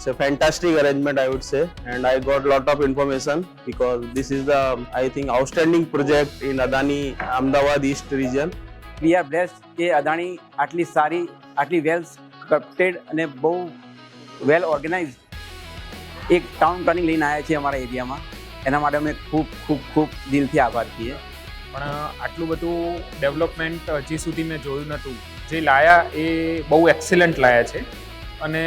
a fantastic arrangement, I would say, and I got lot of information because this is the, I think, outstanding project in Adani Ahmedabad East region. We are blessed કે અદાણી આટલી સારી, આટલી વેલ scripted અને બહુ વેલ organise એક town planning લઈને આવ્યા છે અમારા એરિયામાં. એના માટે અમે ખૂબ ખૂબ ખૂબ દિલથી આભાર છીએ. પણ આટલું બધું ડેવલપમેન્ટ હજી સુધી મેં જોયું નહોતું. જે લાયા એ બહુ એક્સેલન્ટ લાયા છે અને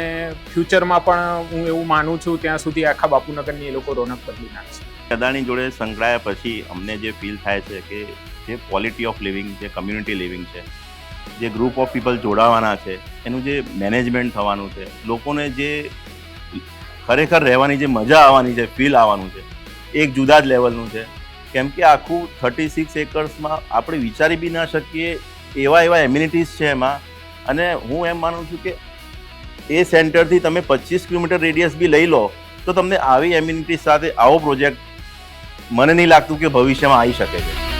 ફ્યુચરમાં પણ હું એવું માનું છું ત્યાં સુધી આખા બાપુનગરની એ લોકો રોનક બદલી નાખશે. અદાણી જોડે સંકળાયા પછી અમને જે ફીલ થાય છે કે જે ક્વોલિટી ઓફ લિવિંગ, જે કમ્યુનિટી લિવિંગ છે, જે ગ્રુપ ઓફ પીપલ જોડાવાના છે, એનું જે મેનેજમેન્ટ થવાનું છે, લોકોને જે ખરેખર રહેવાની જે મજા આવવાની છે, ફીલ આવવાનું છે, એક જુદા જ લેવલનું છે. કેમ કે આખું 36 એકર્સમાં આપણે વિચારી બી ના શકીએ એવા એમ્યુનિટીઝ છે એમાં. અને હું એમ માનું છું કે એ સેન્ટરથી તમે 25 કિલોમીટર રેડિયસ બી લઈ લો તો તમને આવી એમ્યુનિટીઝ સાથે આવો પ્રોજેક્ટ મને નહીં લાગતું કે ભવિષ્યમાં આવી શકે છે.